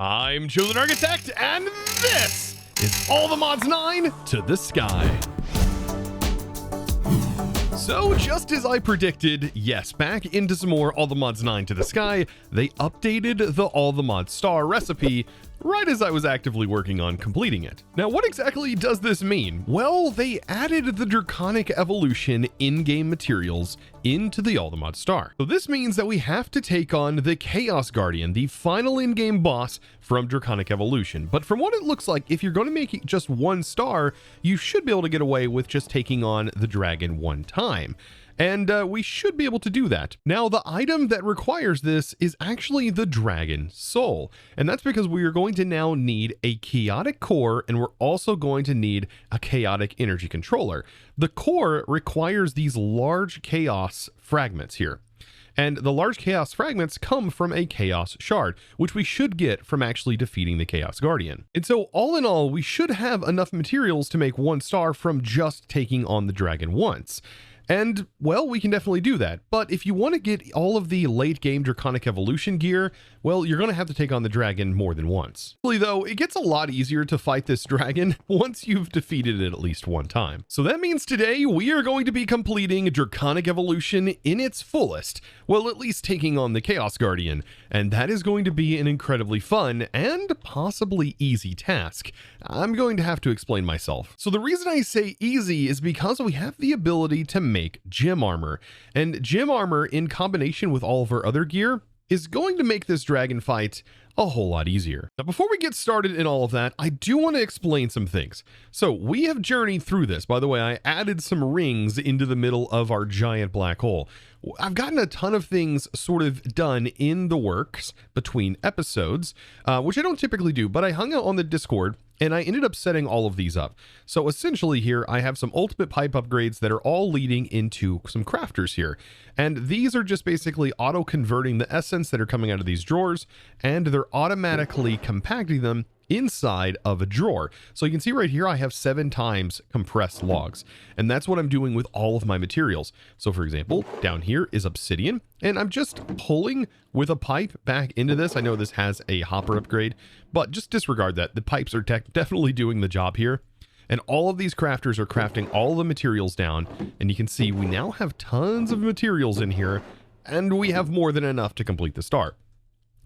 I'm ChosenArchitect, and this is All the Mods 9 to the Sky. So, just as I predicted, yes, back into some more All the Mods 9 to the Sky, they updated the All the Mods Star recipe right as I was actively working on completing it. Now, what exactly does this mean? Well, they added the Draconic evolution in-game materials into the All the Mods Star. So this means that we have to take on the Chaos Guardian, the final in-game boss from Draconic evolution. But from what it looks like, if you're going to make it just one star, you should be able to get away with just taking on the dragon one time. And we should be able to do that. Now, the item that requires this is actually the Dragon Soul. And that's because we are going to now need a chaotic core, and we're also going to need a chaotic energy controller. The core requires these large chaos fragments here. And the large chaos fragments come from a chaos shard, which we should get from actually defeating the Chaos Guardian. And so all in all, we should have enough materials to make one star from just taking on the dragon once. And, well, we can definitely do that. But if you want to get all of the late game Draconic evolution gear, well, you're going to have to take on the dragon more than once. Really, though, it gets a lot easier to fight this dragon once you've defeated it at least one time. So that means today we are going to be completing Draconic evolution in its fullest. Well, at least taking on the Chaos Guardian. And that is going to be an incredibly fun and possibly easy task. I'm going to have to explain myself. So the reason I say easy is because we have the ability to make gem armor, and gem armor in combination with all of our other gear is going to make this dragon fight a whole lot easier. Now, before we get started in all of that, I do want to explain some things. So we have journeyed through this. By the way, I added some rings into the middle of our giant black hole. I've gotten a ton of things sort of done in the works between episodes, which I don't typically do, but I hung out on the Discord and I ended up setting all of these up. So essentially here, I have some ultimate pipe upgrades that are all leading into some crafters here. And these are just basically auto-converting the essence that are coming out of these drawers, and they're automatically compacting them inside of a drawer. So you can see right here, I have 7 times compressed logs, and that's what I'm doing with all of my materials. So for example, down here is obsidian, and I'm just pulling with a pipe back into this. I know this has a hopper upgrade, but just disregard that. The pipes are definitely doing the job here. And all of these crafters are crafting all the materials down, and you can see we now have tons of materials in here, and we have more than enough to complete the star.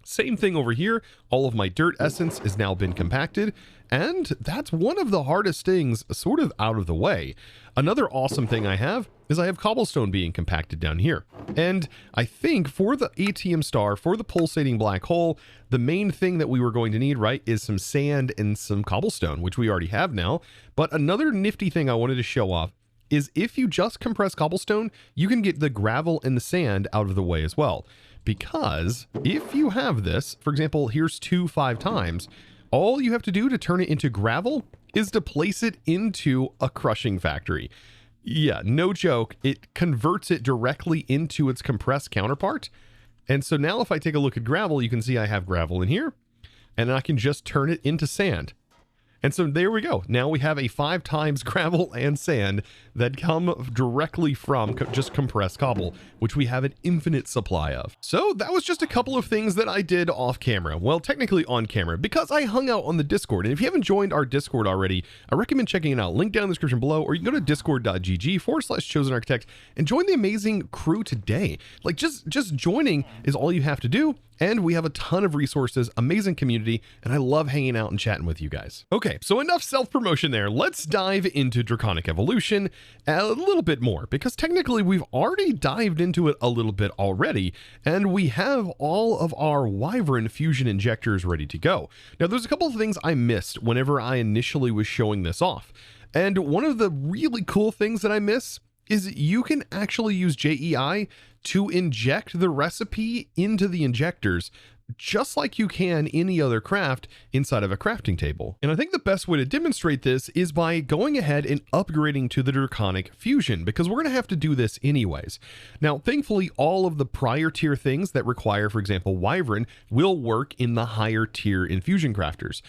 Same thing over here. All of my dirt essence has now been compacted, and that's one of the hardest things sort of out of the way. Another awesome thing I have is I have cobblestone being compacted down here. And I think for the ATM star, for the pulsating black hole, the main thing that we were going to need, right, is some sand and some cobblestone, which we already have now. But another nifty thing I wanted to show off is if you just compress cobblestone, you can get the gravel and the sand out of the way as well. Because if you have this, for example, here's 2 5 times, all you have to do to turn it into gravel is to place it into a crushing factory. Yeah, no joke. It converts it directly into its compressed counterpart. And so now if I take a look at gravel, you can see I have gravel in here, and I can just turn it into sand. And so there we go. Now we have a 5 times gravel and sand that come directly from just compressed cobble, which we have an infinite supply of. So that was just a couple of things that I did off camera. Well, technically on camera, because I hung out on the Discord. And if you haven't joined our Discord already, I recommend checking it out. Link down in the description below, or you can go to discord.gg/ChosenArchitect and join the amazing crew today. Like just joining is all you have to do. And we have a ton of resources, amazing community, and I love hanging out and chatting with you guys. Okay, so enough self-promotion there. Let's dive into Draconic evolution a little bit more, because technically we've already dived into it a little bit already, and we have all of our Wyvern fusion injectors ready to go. Now, there's a couple of things I missed whenever I initially was showing this off. And one of the really cool things that I miss is you can actually use JEI to inject the recipe into the injectors, just like you can any other craft inside of a crafting table. And I think the best way to demonstrate this is by going ahead and upgrading to the Draconic fusion, because we're going to have to do this anyways. Now, thankfully, all of the prior tier things that require, for example, Wyvern will work in the higher tier infusion crafters.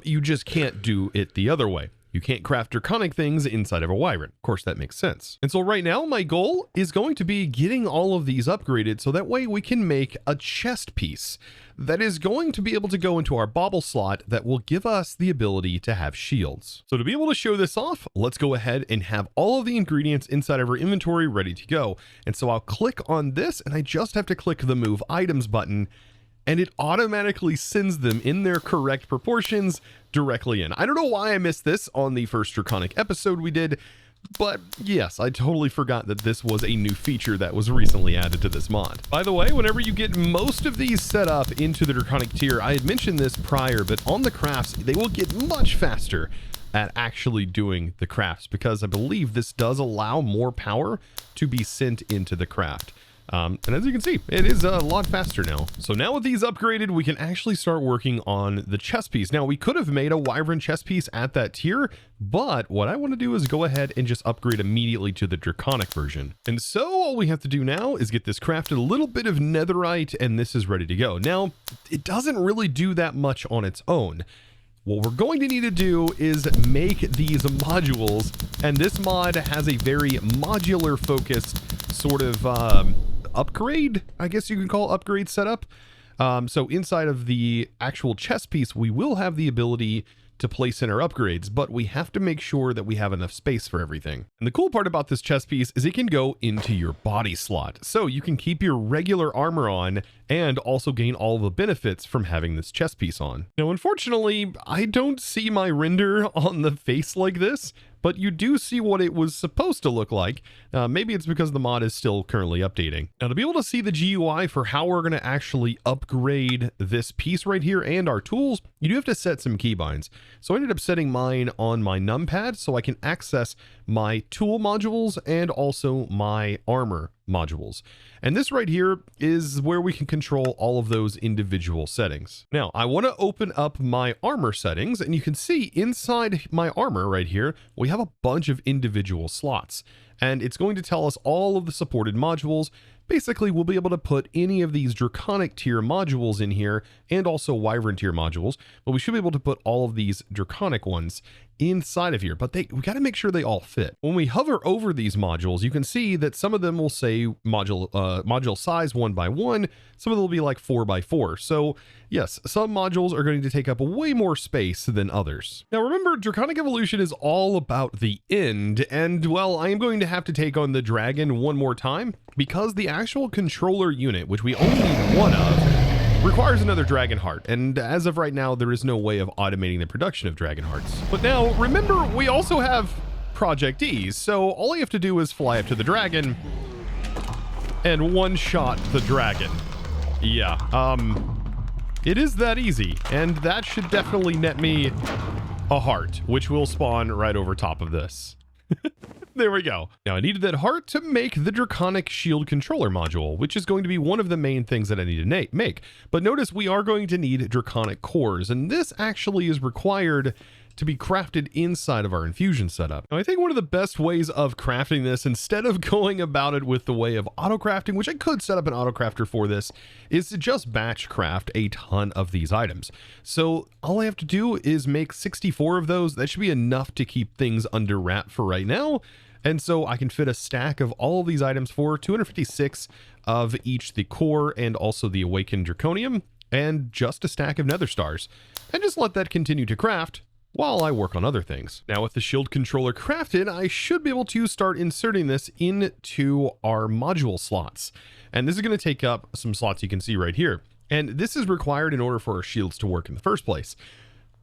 You just can't do it the other way. You can't craft draconic things inside of a wyvern. Of course, that makes sense. And so right now, my goal is going to be getting all of these upgraded so that way we can make a chest piece that is going to be able to go into our bauble slot that will give us the ability to have shields. So to be able to show this off, let's go ahead and have all of the ingredients inside of our inventory ready to go. And so I'll click on this and I just have to click the move items button and it automatically sends them in their correct proportions directly in. I don't know why I missed this on the first Draconic episode we did, but yes, I totally forgot that this was a new feature that was recently added to this mod. By the way, whenever you get most of these set up into the Draconic tier, I had mentioned this prior, but on the crafts, they will get much faster at actually doing the crafts because I believe this does allow more power to be sent into the craft. And as you can see, it is a lot faster now. So now with these upgraded, we can actually start working on the chest piece. Now we could have made a wyvern chest piece at that tier, but what I want to do is go ahead and just upgrade immediately to the Draconic version. And so all we have to do now is get this crafted, a little bit of netherite, and this is ready to go. Now, it doesn't really do that much on its own. What we're going to need to do is make these modules, and this mod has a very modular focused sort of upgrade, I guess you can call upgrade setup. So inside of the actual chest piece, we will have the ability to place in our upgrades, but we have to make sure that we have enough space for everything. And the cool part about this chest piece is it can go into your body slot. So you can keep your regular armor on and also gain all the benefits from having this chest piece on. Now, unfortunately, I don't see my render on the face like this, but you do see what it was supposed to look like. Maybe it's because the mod is still currently updating. Now, to be able to see the GUI for how we're going to actually upgrade this piece right here and our tools, you do have to set some keybinds. So I ended up setting mine on my numpad so I can access my tool modules and also my armor modules. And this right here is where we can control all of those individual settings. Now, I want to open up my armor settings, and you can see inside my armor right here, we have a bunch of individual slots, and it's going to tell us all of the supported modules. Basically, we'll be able to put any of these Draconic tier modules in here and also Wyvern tier modules, but we should be able to put all of these Draconic ones inside of here, but we got to make sure they all fit. When we hover over these modules, you can see that some of them will say module size 1 by 1, some of them will be like 4 by 4. So yes, some modules are going to take up way more space than others. Now remember, Draconic Evolution is all about the end, and well, I am going to have to take on the dragon one more time because the actual controller unit, which we only need one of, requires another dragon heart, and as of right now, there is no way of automating the production of dragon hearts. But now, remember, we also have projectees, so all you have to do is fly up to the dragon and one-shot the dragon. Yeah, it is that easy, and that should definitely net me a heart, which will spawn right over top of this. There we go. Now I needed that heart to make the Draconic Shield Controller module, which is going to be one of the main things that I need to make. But notice we are going to need Draconic cores, and this actually is required to be crafted inside of our infusion setup. Now, I think one of the best ways of crafting this, instead of going about it with the way of auto crafting, which I could set up an auto crafter for this, is to just batch craft a ton of these items. So all I have to do is make 64 of those. That should be enough to keep things under wrap for right now. And so I can fit a stack of all of these items for 256 of each the core and also the awakened draconium, and just a stack of nether stars, and just let that continue to craft while I work on other things. Now with the shield controller crafted, I should be able to start inserting this into our module slots. And this is going to take up some slots you can see right here. And this is required in order for our shields to work in the first place,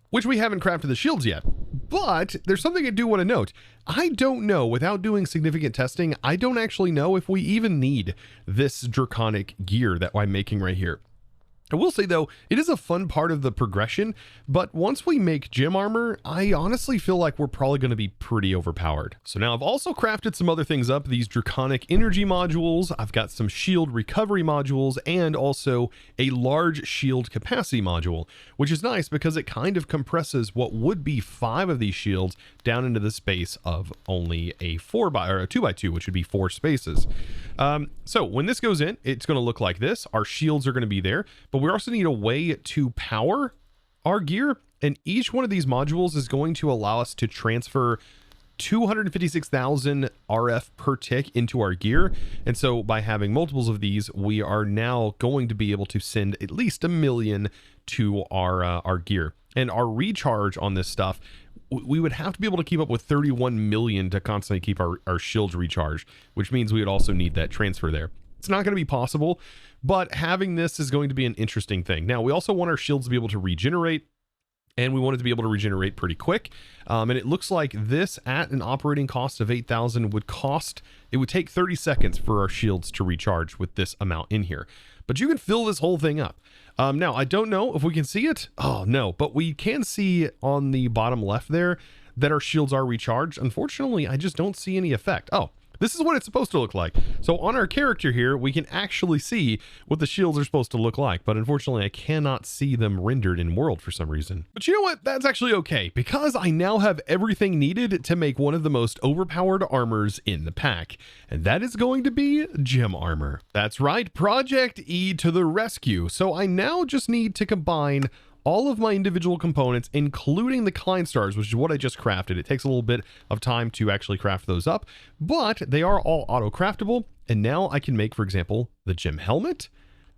which we haven't crafted the shields yet. But there's something I do want to note. I don't know, without doing significant testing, I don't actually know if we even need this draconic gear that I'm making right here. I will say though, it is a fun part of the progression, but once we make gem armor, I honestly feel like we're probably going to be pretty overpowered. So now I've also crafted some other things up, these draconic energy modules, I've got some shield recovery modules, and also a large shield capacity module, which is nice because it kind of compresses what would be 5 of these shields down into the space of only a 2x2, which would be 4 spaces. So when this goes in, it's going to look like this. Our shields are going to be there, but we also need a way to power our gear, and each one of these modules is going to allow us to transfer 256,000 RF per tick into our gear. And so by having multiples of these, we are now going to be able to send at least 1 million to our gear. And our recharge on this stuff, we would have to be able to keep up with 31 million to constantly keep our shields recharged, which means we would also need that transfer there. It's not going to be possible, but having this is going to be an interesting thing. Now, we also want our shields to be able to regenerate, and we want it to be able to regenerate pretty quick. And it looks like this at an operating cost of 8,000 it would take 30 seconds for our shields to recharge with this amount in here. But you can fill this whole thing up. Now, I don't know if we can see it. Oh, no, but we can see on the bottom left there that our shields are recharged. Unfortunately, I just don't see any effect. Oh, this is what it's supposed to look like. So on our character here, we can actually see what the shields are supposed to look like, but unfortunately I cannot see them rendered in world for some reason. But you know what? That's actually okay, because I now have everything needed to make one of the most overpowered armors in the pack, and that is going to be gem armor. That's right, Project E to the rescue. So I now just need to combine all of my individual components, including the Klein stars, which is what I just crafted. It takes a little bit of time to actually craft those up, but they are all auto-craftable. And now I can make, for example, the gem helmet.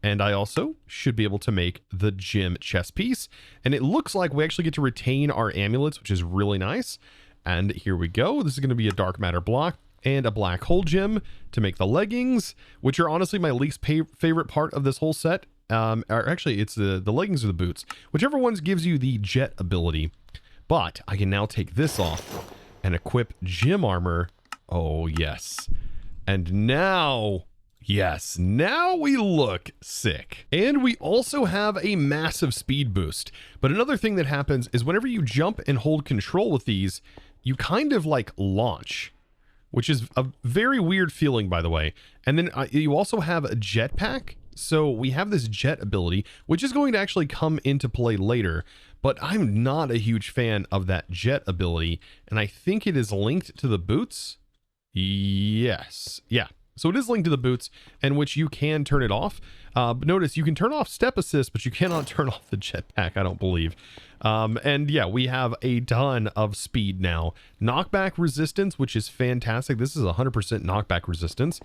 And I also should be able to make the gem chest piece. And it looks like we actually get to retain our amulets, which is really nice. And here we go. This is going to be a dark matter block and a black hole gem to make the leggings, which are honestly my least favorite part of this whole set. Or actually, it's the leggings or the boots, whichever ones gives you the jet ability. But I can now take this off and equip gem armor. Oh, yes. And now, yes, now we look sick. And we also have a massive speed boost. But another thing that happens is whenever you jump and hold control with these, you kind of like launch, which is a very weird feeling, by the way. And then you also have a jetpack. So we have this jet ability, which is going to actually come into play later, but I'm not a huge fan of that jet ability. And I think it is linked to the boots. Yes. Yeah. So it is linked to the boots, in which you can turn it off. But notice you can turn off step assist, but you cannot turn off the jetpack, I don't believe. And yeah, we have a ton of speed now. Knockback resistance, which is fantastic. This is 100% knockback resistance.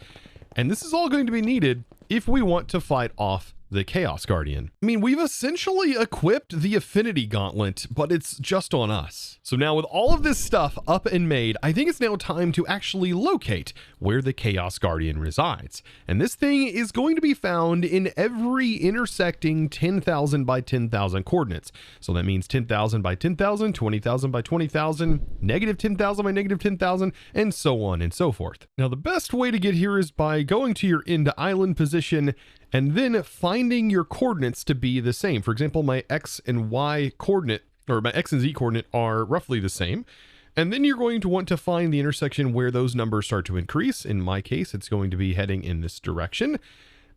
And this is all going to be needed if we want to fight off the Chaos Guardian. I mean, we've essentially equipped the Affinity Gauntlet, but it's just on us. So now with all of this stuff up and made, I think it's now time to actually locate where the Chaos Guardian resides. And this thing is going to be found in every intersecting 10,000 by 10,000 coordinates. So that means 10,000 by 10,000, 20,000 by 20,000, negative 10,000 by negative 10,000, and so on and so forth. Now, the best way to get here is by going to your end island position and then finding your coordinates to be the same. For example, my X and Y coordinate, or my X and Z coordinate, are roughly the same. And then you're going to want to find the intersection where those numbers start to increase. In my case, it's going to be heading in this direction.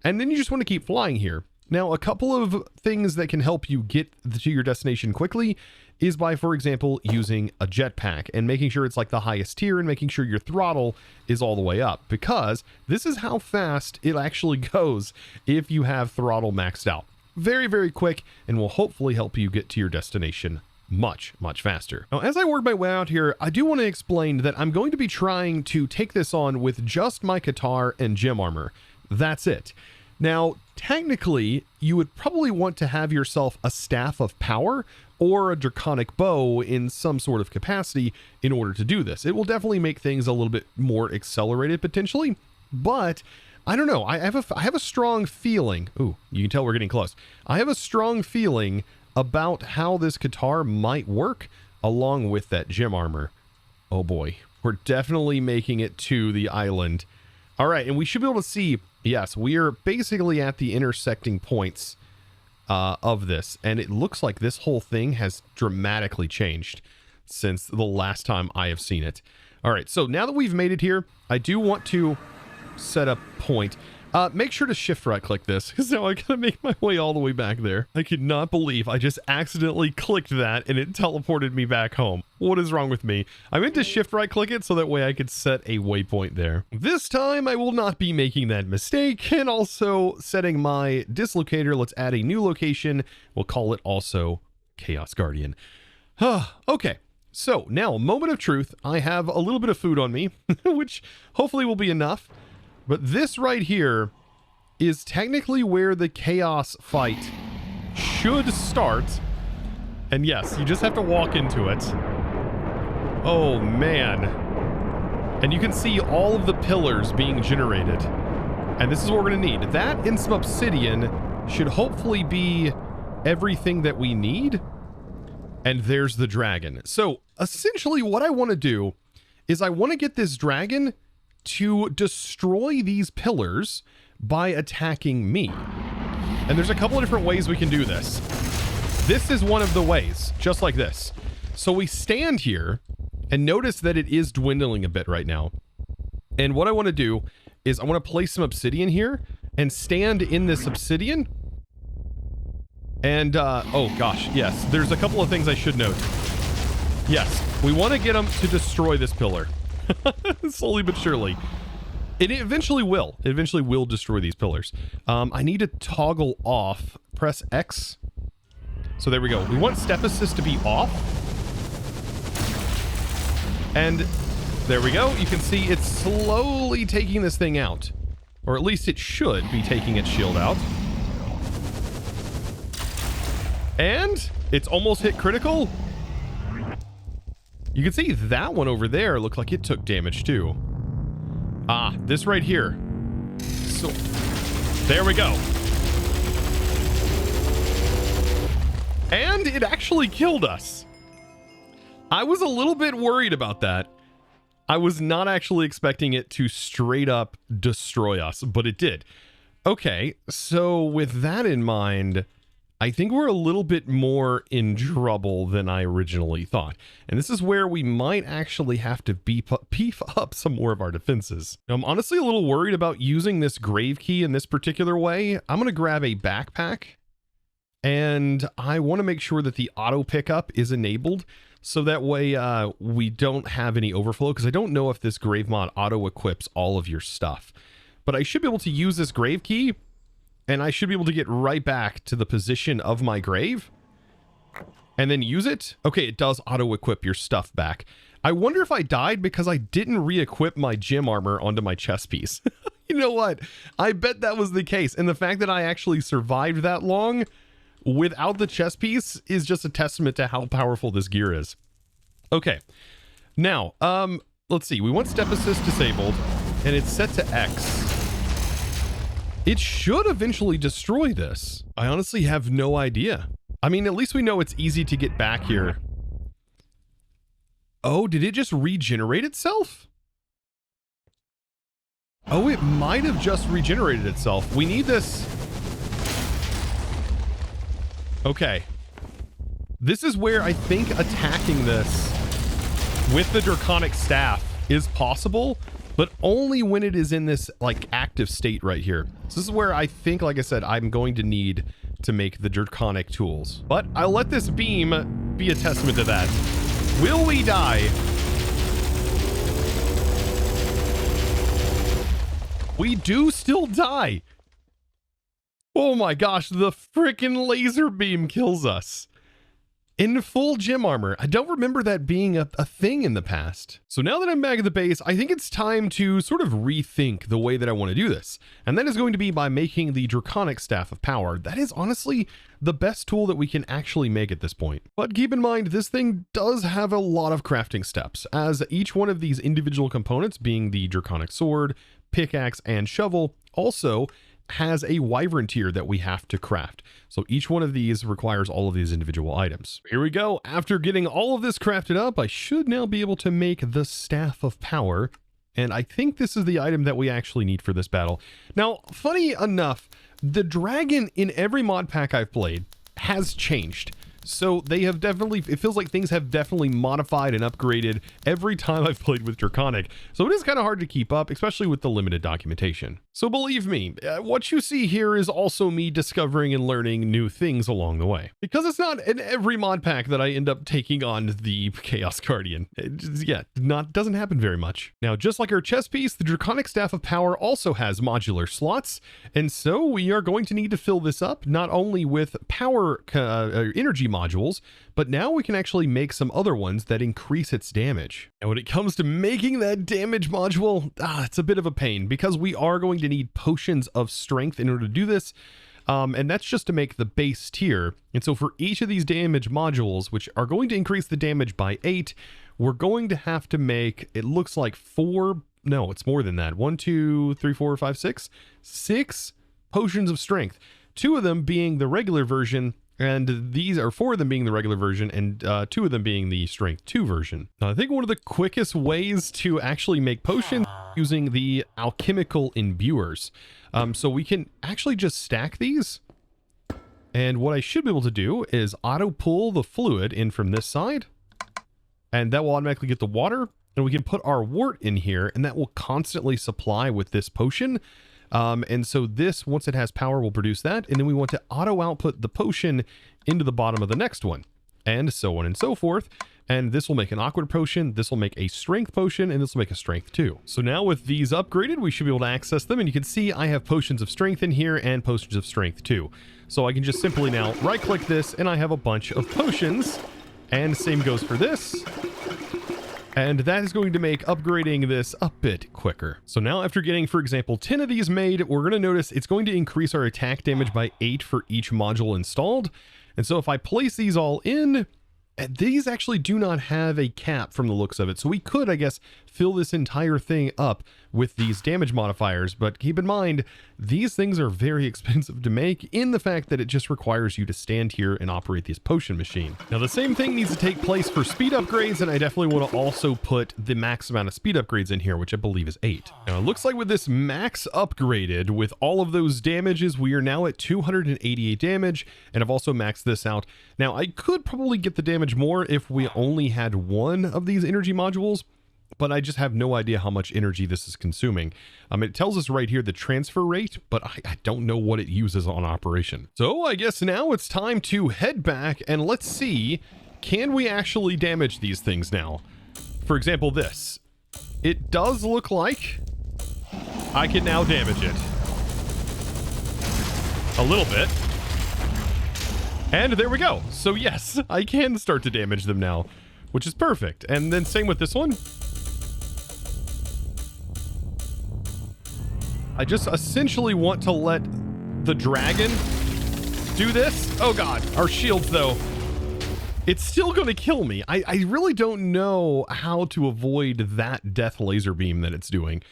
And then you just want to keep flying here. Now, a couple of things that can help you get to your destination quickly is by, for example, using a jetpack and making sure it's like the highest tier and making sure your throttle is all the way up, because this is how fast it actually goes if you have throttle maxed out. Very, very quick, and will hopefully help you get to your destination much, much faster. Now, as I work my way out here, I do want to explain that I'm going to be trying to take this on with just my Qatar and gem armor. That's it. Now, technically, you would probably want to have yourself a staff of power or a draconic bow in some sort of capacity in order to do this. It will definitely make things a little bit more accelerated potentially, but I don't know. I have a strong feeling. Ooh, you can tell we're getting close. I have a strong feeling about how this Qatar might work along with that gem armor. Oh boy, we're definitely making it to the island. All right, and we should be able to see, yes, we are basically at the intersecting points of this, and it looks like this whole thing has dramatically changed since the last time I have seen it. All right, so now that we've made it here, I do want to set a point. Make sure to shift right click this, because now I gotta make my way all the way back there. I could not believe I just accidentally clicked that and it teleported me back home. What is wrong with me? I meant to shift right click it so that way I could set a waypoint there. This time I will not be making that mistake, and also setting my dislocator. Let's add a new location. We'll call it also Chaos Guardian. Okay, so now, moment of truth. I have a little bit of food on me, which hopefully will be enough. But this right here is technically where the chaos fight should start. And yes, you just have to walk into it. Oh, man. And you can see all of the pillars being generated. And this is what we're going to need. That and some obsidian should hopefully be everything that we need. And there's the dragon. So essentially what I want to do is I want to get this dragon to destroy these pillars by attacking me. And there's a couple of different ways we can do this. This is one of the ways, just like this. So we stand here and notice that it is dwindling a bit right now. And what I want to do is I want to place some obsidian here and stand in this obsidian. And, oh gosh, yes, there's a couple of things I should note. Yes, we want to get them to destroy this pillar. Slowly but surely. It eventually will. It eventually will destroy these pillars. I need to toggle off. Press X. So there we go. We want step assist to be off. And there we go. You can see it's slowly taking this thing out. Or at least it should be taking its shield out. And it's almost hit critical. You can see that one over there looked like it took damage too. Ah, this right here. So, there we go. And it actually killed us. I was a little bit worried about that. I was not actually expecting it to straight up destroy us, but it did. Okay, so with that in mind, I think we're a little bit more in trouble than I originally thought. And this is where we might actually have to beef up some more of our defenses. Now, I'm honestly a little worried about using this grave key in this particular way. I'm going to grab a backpack. And I want to make sure that the auto pickup is enabled. So that way we don't have any overflow. Because I don't know if this grave mod auto equips all of your stuff. But I should be able to use this grave key. And I should be able to get right back to the position of my grave. And then use it. Okay, it does auto-equip your stuff back. I wonder if I died because I didn't re-equip my gem armor onto my chest piece. You know what? I bet that was the case. And the fact that I actually survived that long without the chest piece is just a testament to how powerful this gear is. Okay. Now, let's see. We want step assist disabled. And it's set to X. It should eventually destroy this. I honestly have no idea. I mean, at least we know it's easy to get back here. Oh, did it just regenerate itself? Oh, it might have just regenerated itself. We need this. Okay. This is where I think attacking this with the Draconic staff is possible, but only when it is in this like active state right here. So this is where I think, like I said, I'm going to need to make the Draconic tools. But I'll let this beam be a testament to that. Will we die? We do still die. Oh my gosh, the freaking laser beam kills us. In full gem armor. I don't remember that being a thing in the past. So now that I'm back at the base, I think it's time to sort of rethink the way that I want to do this. And that is going to be by making the Draconic Staff of Power. That is honestly the best tool that we can actually make at this point. But keep in mind, this thing does have a lot of crafting steps, as each one of these individual components, being the Draconic Sword, pickaxe, and shovel, also has a wyvern tier that we have to craft. So each one of these requires all of these individual items. Here we go. After getting all of this crafted up, I should now be able to make the Staff of Power. And I think this is the item that we actually need for this battle. Now, funny enough, the dragon in every mod pack I've played has changed. So they have definitely, it feels like things have definitely modified and upgraded every time I've played with Draconic. So it is kind of hard to keep up, especially with the limited documentation. So believe me, what you see here is also me discovering and learning new things along the way. Because it's not in every mod pack that I end up taking on the Chaos Guardian. Doesn't happen very much. Now, just like our chest piece, the Draconic Staff of Power also has modular slots. And so we are going to need to fill this up, not only with power energy modules, modules, but now we can actually make some other ones that increase its damage. And when it comes to making that damage module, it's a bit of a pain because we are going to need potions of strength in order to do this. And that's just to make the base tier. And so for each of these damage modules, which are going to increase the damage by 8, we're going to have to make, it looks like 4, no, it's more than that. 1, 2, 3, 4, 5, 6, 6 potions of strength. 2 of them being the regular version, and these are 4 of them being the regular version, and 2 of them being the strength 2 version. Now, I think one of the quickest ways to actually make potions using the alchemical imbuers. So we can actually just stack these. And what I should be able to do is auto pull the fluid in from this side, and that will automatically get the water. And we can put our wort in here, and that will constantly supply with this potion. And so this, once it has power, will produce that. And then we want to auto output the potion into the bottom of the next one, and so on and so forth. And this will make an awkward potion, this will make a strength potion, and this will make a strength 2. So now with these upgraded, we should be able to access them. And you can see I have potions of strength in here and potions of strength 2. So I can just simply now right click this, and I have a bunch of potions. And same goes for this. And that is going to make upgrading this a bit quicker. So now after getting, for example, 10 of these made, we're going to notice it's going to increase our attack damage by 8 for each module installed. And so if I place these all in, these actually do not have a cap from the looks of it. So we could, I guess, fill this entire thing up with these damage modifiers. But keep in mind, these things are very expensive to make in the fact that it just requires you to stand here and operate this potion machine. Now, the same thing needs to take place for speed upgrades. And I definitely want to also put the max amount of speed upgrades in here, which I believe is 8. Now, it looks like with this max upgraded with all of those damages, we are now at 288 damage. And I've also maxed this out. Now, I could probably get the damage more if we only had one of these energy modules, but I just have no idea how much energy this is consuming. It tells us right here the transfer rate, but I don't know what it uses on operation. So I guess now it's time to head back and let's see, can we actually damage these things now? For example, this. It does look like I can now damage it. A little bit. And there we go. So yes, I can start to damage them now, which is perfect. And then same with this one. I just essentially want to let the dragon do this. Oh God, our shields though. It's still going to kill me. I really don't know how to avoid that death laser beam that it's doing.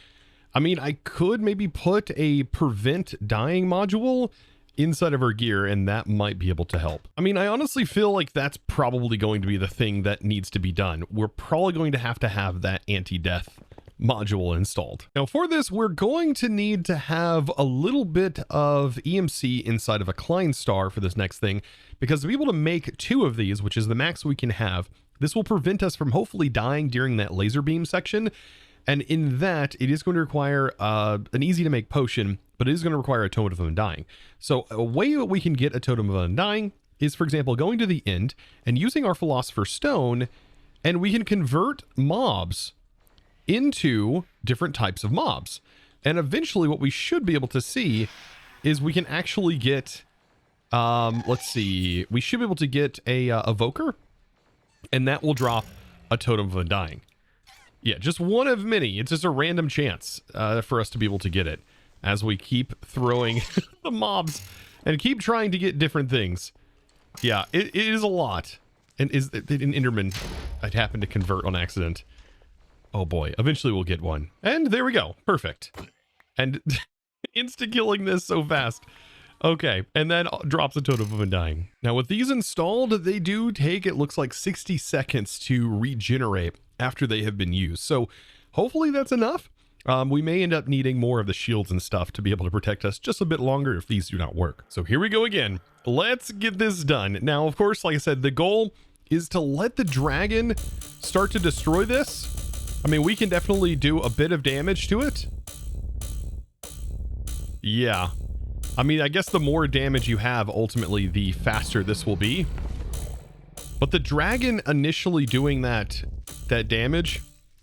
I mean, I could maybe put a prevent dying module inside of our gear, and that might be able to help. I mean, I honestly feel like that's probably going to be the thing that needs to be done. We're probably going to have that anti-death module installed. Now for this, we're going to need to have a little bit of EMC inside of a Klein star for this next thing, because to be able to make 2 of these, which is the max we can have, this will prevent us from hopefully dying during that laser beam section. And in that, it is going to require an easy to make potion, but it is going to require a totem of undying. So a way that we can get a totem of undying is, for example, going to the end and using our philosopher's stone, and we can convert mobs into different types of mobs. And eventually what we should be able to see is we can actually get, let's see, we should be able to get a evoker, and that will drop a totem of undying. Yeah, just one of many. It's just a random chance for us to be able to get it as we keep throwing the mobs and keep trying to get different things. Yeah, it is a lot. And is an Enderman I'd happen to convert on accident. Oh boy, eventually we'll get one. And there we go. Perfect. And insta-killing this so fast. Okay, and then drops a totem of undying. Now with these installed, they do take, it looks like 60 seconds to regenerate after they have been used. So hopefully that's enough. We may end up needing more of the shields and stuff to be able to protect us just a bit longer if these do not work. So here we go again. Let's get this done. Now, of course, like I said, the goal is to let the dragon start to destroy this. I mean, we can definitely do a bit of damage to it. Yeah. I mean, I guess the more damage you have, ultimately, the faster this will be. But the dragon initially doing that damage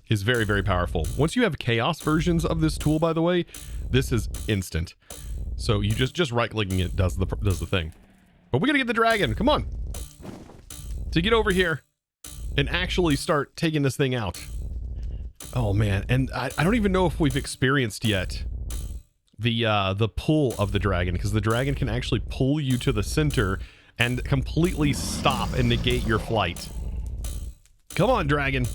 is very, very powerful. Once you have chaos versions of this tool, by the way, this is instant. So you just right-clicking it does the thing. But we gotta get the dragon. Come on. to get over here and actually start taking this thing out. Oh man, and I don't even know if we've experienced yet the pull of the dragon, because the dragon can actually pull you to the center and completely stop and negate your flight. Come on, dragon.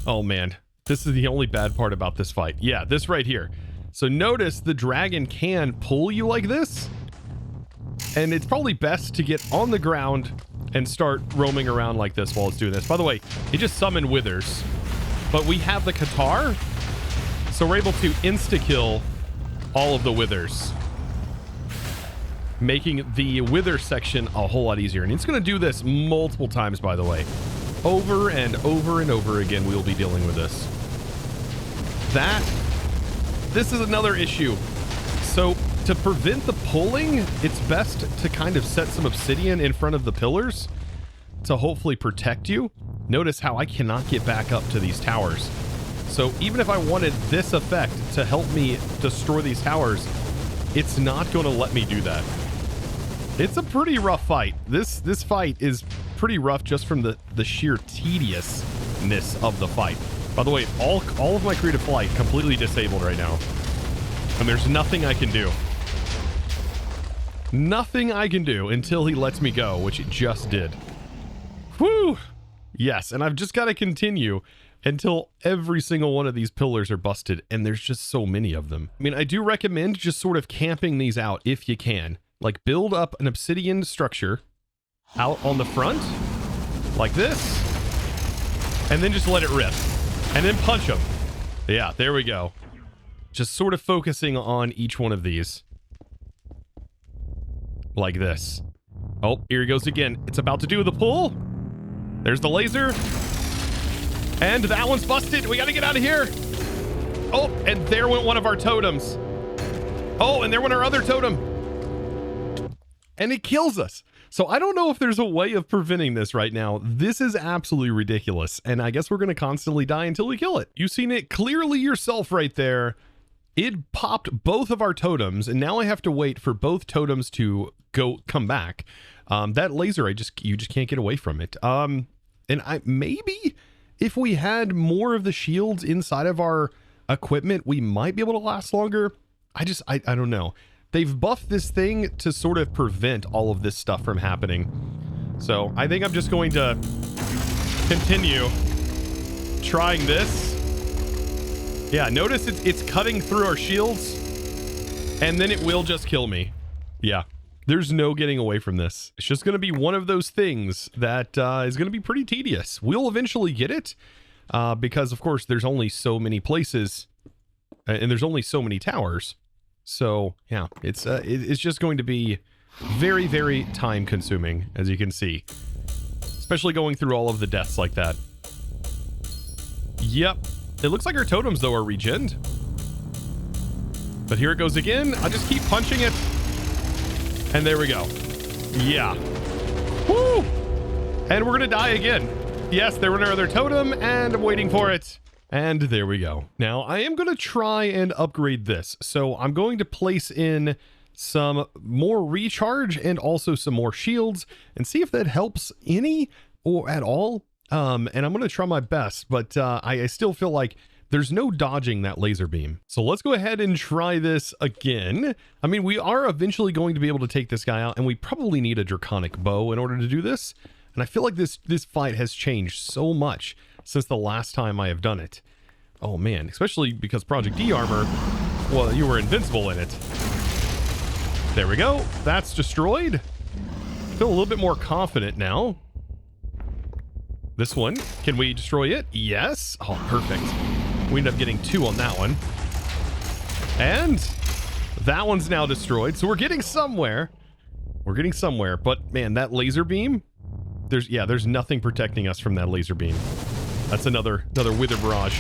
Oh man, this is the only bad part about this fight. Yeah, this right here. So notice the dragon can pull you like this, and it's probably best to get on the ground and start roaming around like this while it's doing this. By the way, it just summoned withers, but we have the Qatar, so we're able to insta-kill all of the withers, making the wither section a whole lot easier. And it's going to do this multiple times, by the way. Over and over and over again, we'll be dealing with this. This is another issue. So to prevent the pulling, it's best to kind of set some obsidian in front of the pillars to hopefully protect you. Notice how I cannot get back up to these towers. So even if I wanted this effect to help me destroy these towers, it's not going to let me do that. It's a pretty rough fight. This fight is pretty rough just from the sheer tediousness of the fight. By the way, all of my creative flight completely disabled right now. And there's nothing I can do. Nothing I can do until he lets me go, which it just did. Whew! Yes, and I've just got to continue until every single one of these pillars are busted, and there's just so many of them. I mean, I do recommend just sort of camping these out if you can. Like, build up an obsidian structure out on the front, like this, and then just let it rip. And then punch them. Yeah, there we go. Just sort of focusing on each one of these. Like this. Oh, here he goes again. It's about to do the pull. There's the laser. And that one's busted. We got to get out of here. Oh, and there went one of our totems. Oh, and there went our other totem. And it kills us. So I don't know if there's a way of preventing this right now. This is absolutely ridiculous. And I guess we're going to constantly die until we kill it. You've seen it clearly yourself right there. It popped both of our totems, and now I have to wait for both totems to come back. That laser, you just can't get away from it. And maybe if we had more of the shields inside of our equipment, we might be able to last longer. I don't know. They've buffed this thing to sort of prevent all of this stuff from happening. So I think I'm just going to continue trying this. Yeah, notice it's cutting through our shields, and then it will just kill me. Yeah, there's no getting away from this. It's just going to be one of those things that is going to be pretty tedious. We'll eventually get it because, of course, there's only so many places and there's only so many towers. So, yeah, it's just going to be very, very time consuming, as you can see, especially going through all of the deaths like that. Yep. It looks like our totems, though, are regened. But here it goes again. I'll just keep punching it. And there we go. Yeah. Woo! And we're going to die again. Yes, there went our other totem, and I'm waiting for it. And there we go. Now, I am going to try and upgrade this. So I'm going to place in some more recharge and also some more shields and see if that helps any or at all. And I'm going to try my best, but I still feel like there's no dodging that laser beam. So let's go ahead and try this again. I mean, we are eventually going to be able to take this guy out, and we probably need a Draconic bow in order to do this. And I feel like this fight has changed so much since the last time I have done it. Oh man, especially because Project D armor, well, you were invincible in it. There we go. That's destroyed. Feel a little bit more confident now. This one, can we destroy it? Yes. Oh, perfect. We end up getting 2 on that one. And that one's now destroyed. So we're getting somewhere. We're getting somewhere. But man, that laser beam, there's nothing protecting us from that laser beam. That's another wither barrage.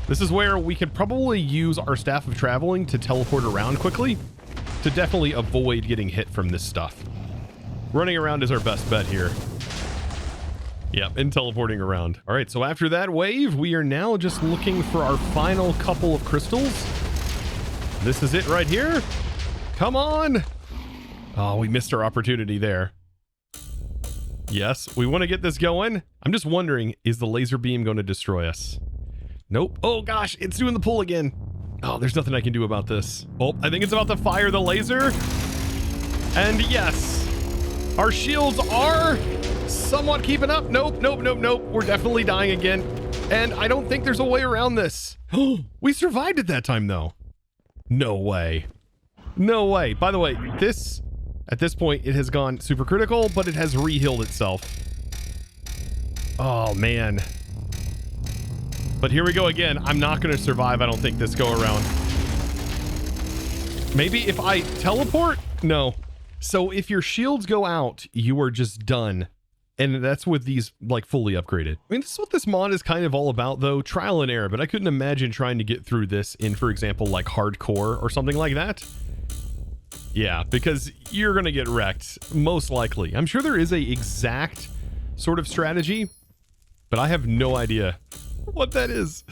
This is where we could probably use our Staff of Traveling to teleport around quickly to definitely avoid getting hit from this stuff. Running around is our best bet here. Yep, and teleporting around. All right, so after that wave, we are now just looking for our final couple of crystals. This is it right here. Come on. Oh, we missed our opportunity there. Yes, we want to get this going. I'm just wondering, is the laser beam going to destroy us? Nope. Oh gosh, it's doing the pull again. Oh, there's nothing I can do about this. Oh, I think it's about to fire the laser. And yes, our shields are somewhat keeping up. Nope, nope, nope, nope. We're definitely dying again. And I don't think there's a way around this. We survived it that time though. No way. No way. By the way, at this point, it has gone super critical, but it has re-healed itself. Oh, man. But here we go again. I'm not going to survive, I don't think, this go around. Maybe if I teleport? No. So if your shields go out, you are just done. And that's with these, like, fully upgraded. I mean, this is what this mod is kind of all about, though. Trial and error, but I couldn't imagine trying to get through this in, for example, like hardcore or something like that. Yeah, because you're going to get wrecked, most likely. I'm sure there is a exact sort of strategy, but I have no idea what that is.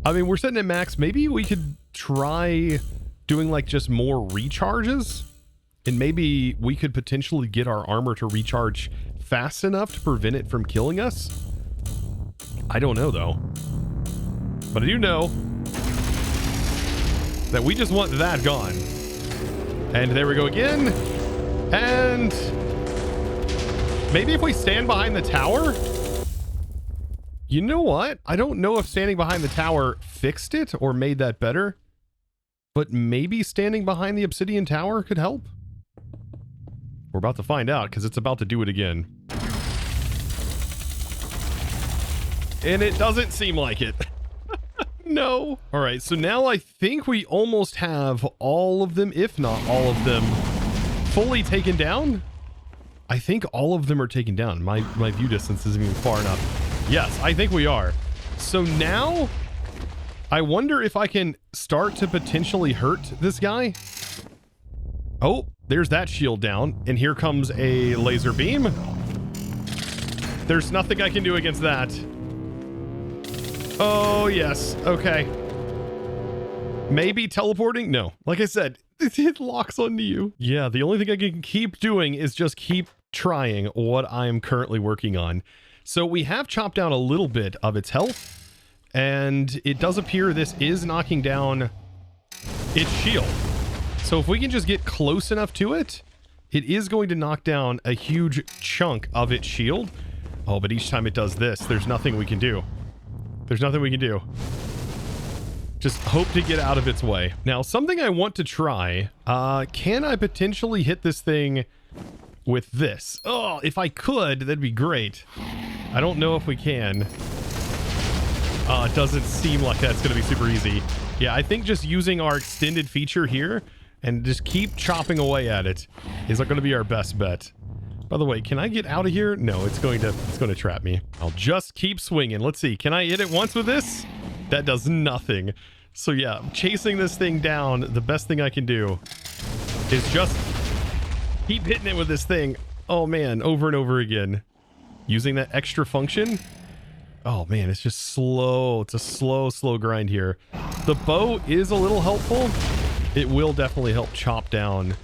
I mean, we're setting at max. Maybe we could try doing, like, just more recharges, and maybe we could potentially get our armor to recharge fast enough to prevent it from killing us. I don't know, though. But I do know that we just want that gone. And there we go again. And maybe if we stand behind the tower. You know what? I don't know if standing behind the tower fixed it or made that better. But maybe standing behind the obsidian tower could help. We're about to find out because it's about to do it again. And it doesn't seem like it. No. All right, so now I think we almost have all of them, if not all of them, fully taken down. I think all of them are taken down. My view distance isn't even far enough. Yes, I think we are. So now I wonder if I can start to potentially hurt this guy. Oh, there's that shield down. And here comes a laser beam. There's nothing I can do against that. Oh, yes. Okay. Maybe teleporting? No. Like I said, it locks onto you. Yeah, the only thing I can keep doing is just keep trying what I'm currently working on. So we have chopped down a little bit of its health, and it does appear this is knocking down its shield. So if we can just get close enough to it, it is going to knock down a huge chunk of its shield. Oh, but each time it does this, there's nothing we can do. There's nothing we can do. Just hope to get out of its way. Now, something I want to try. Can I potentially hit this thing with this? Oh, if I could, that'd be great. I don't know if we can. It doesn't seem like that's going to be super easy. Yeah, I think just using our extended feature here and just keep chopping away at it is going to be our best bet. By the way, can I get out of here? No, it's going to trap me. I'll just keep swinging. Let's see. Can I hit it once with this? That does nothing. So yeah, chasing this thing down, the best thing I can do is just keep hitting it with this thing. Oh man, over and over again. Using that extra function. Oh man, it's just slow. It's a slow grind here. The bow is a little helpful. It will definitely help chop down.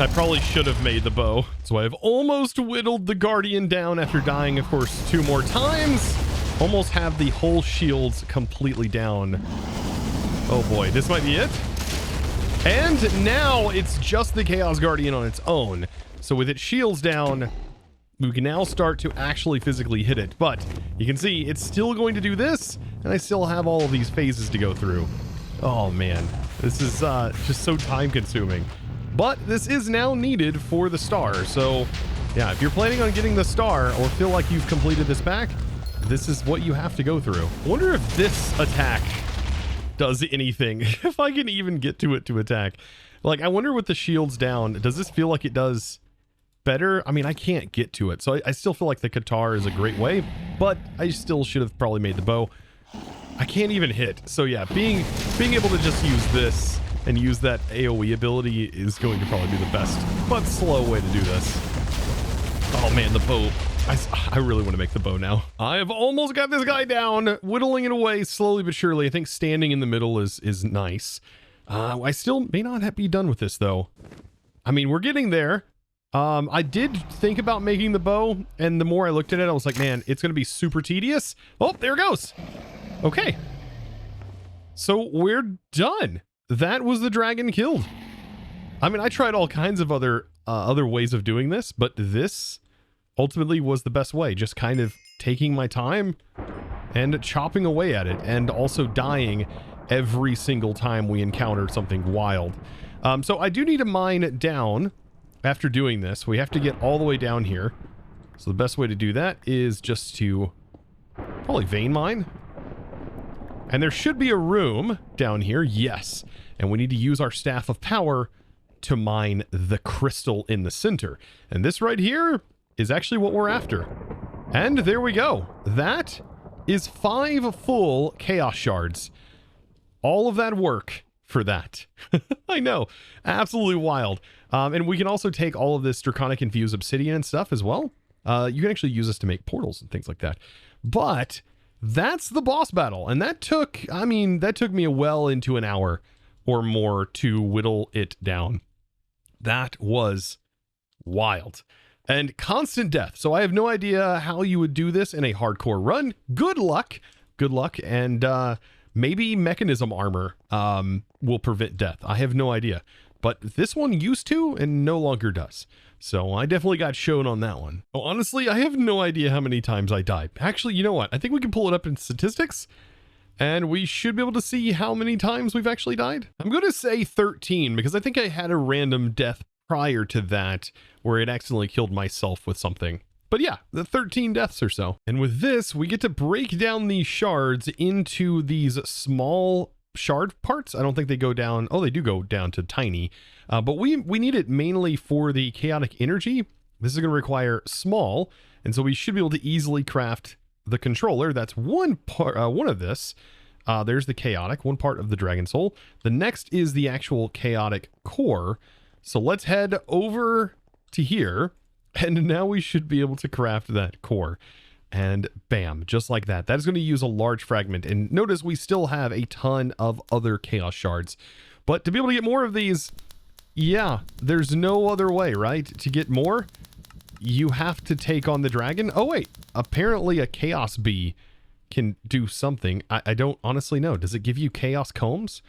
I probably should have made the bow. So I've almost whittled the Guardian down after dying, of course, 2 more times. Almost have the whole shields completely down. Oh boy, this might be it. And now it's just the Chaos Guardian on its own. So with its shields down, we can now start to actually physically hit it. But you can see it's still going to do this, and I still have all of these phases to go through. Oh man, this is just so time consuming. But this is now needed for the star. So yeah, if you're planning on getting the star or feel like you've completed this pack, this is what you have to go through. I wonder if this attack does anything. If I can even get to it to attack. Like, I wonder with the shields down, does this feel like it does better? I mean, I can't get to it. So I still feel like the Qatar is a great way, but I still should have probably made the bow. I can't even hit. So yeah, being able to just use this and use that AoE ability is going to probably be the best, but slow way to do this. Oh man, the bow. I really want to make the bow now. I have almost got this guy down, whittling it away slowly but surely. I think standing in the middle is nice. I still may not be done with this though. I mean, we're getting there. I did think about making the bow, and the more I looked at it, I was like, man, it's going to be super tedious. Oh, there it goes. Okay. So we're done. That was the dragon killed. I mean, I tried all kinds of other ways of doing this, but this ultimately was the best way. Just kind of taking my time and chopping away at it, and also dying every single time we encountered something wild. So I do need to mine down after doing this. We have to get all the way down here. So the best way to do that is just to probably vein mine. And there should be a room down here. Yes. And we need to use our staff of power to mine the crystal in the center. And this right here is actually what we're after. And there we go. That is 5 full chaos shards. All of that work for that. I know. Absolutely wild. And we can also take all of this Draconic infused obsidian and stuff as well. You can actually use this to make portals and things like that. But that's the boss battle. And that took, I mean, that took me well into an hour or more to whittle it down. That was wild. And constant death. So I have no idea how you would do this in a hardcore run. Good luck. Good luck. And maybe mechanism armor will prevent death. I have no idea. But this one used to and no longer does. So I definitely got shown on that one. Oh, honestly, I have no idea how many times I died. Actually, you know what? I think we can pull it up in statistics, and we should be able to see how many times we've actually died. I'm going to say 13 because I think I had a random death prior to that where it accidentally killed myself with something. But yeah, the 13 deaths or so. And with this, we get to break down these shards into these small shard parts. I don't think they go down. Oh, they do go down to tiny. But we need it mainly for the chaotic energy. This is going to require small. And so we should be able to easily craft the controller. That's one part, one of this. There's the chaotic, one part of the dragon soul. The next is the actual chaotic core. So let's head over to here. And now we should be able to craft that core. And bam, just like that. That is going to use a large fragment. And notice we still have a ton of other chaos shards. But to be able to get more of these, yeah, there's no other way, right? To get more, you have to take on the dragon. Oh, wait. Apparently a chaos bee can do something. I don't honestly know. Does it give you chaos combs?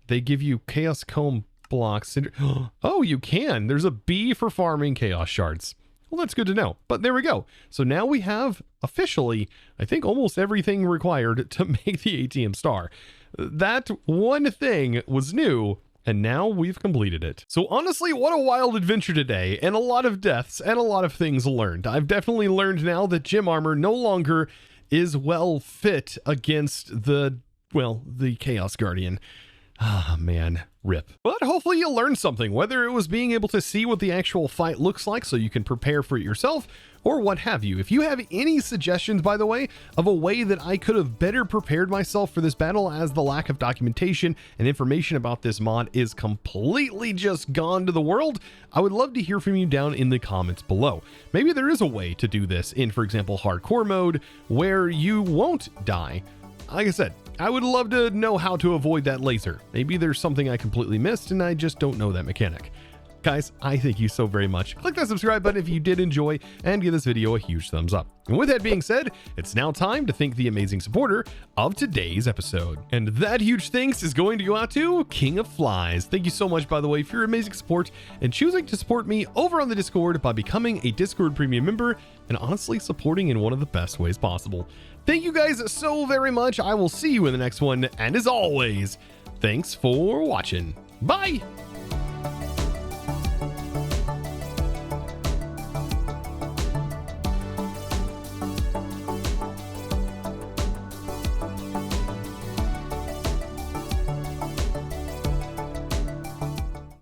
They give you chaos comb blocks. Oh, you can. There's a bee for farming chaos shards. Well, that's good to know. But there we go. So now we have officially, I think, almost everything required to make the ATM star. That one thing was new, and now we've completed it. So honestly, what a wild adventure today, and a lot of deaths and a lot of things learned. I've definitely learned now that gem armor no longer is well fit against the Chaos Guardian. Ah, man, rip. But hopefully you learned something, whether it was being able to see what the actual fight looks like so you can prepare for it yourself, or what have you. If you have any suggestions, by the way, of a way that I could have better prepared myself for this battle, as the lack of documentation and information about this mod is completely just gone to the world, I would love to hear from you down in the comments below. Maybe there is a way to do this in, for example, hardcore mode, where you won't die. Like I said, I would love to know how to avoid that laser. Maybe there's something I completely missed and I just don't know that mechanic. Guys, I thank you so very much. Click that subscribe button if you did enjoy, and give this video a huge thumbs up. And with that being said, it's now time to thank the amazing supporter of today's episode. And that huge thanks is going to go out to King of Flies. Thank you so much, by the way, for your amazing support and choosing to support me over on the Discord by becoming a Discord premium member, and honestly supporting in one of the best ways possible. Thank you guys so very much. I will see you in the next one. And as always, thanks for watching. Bye.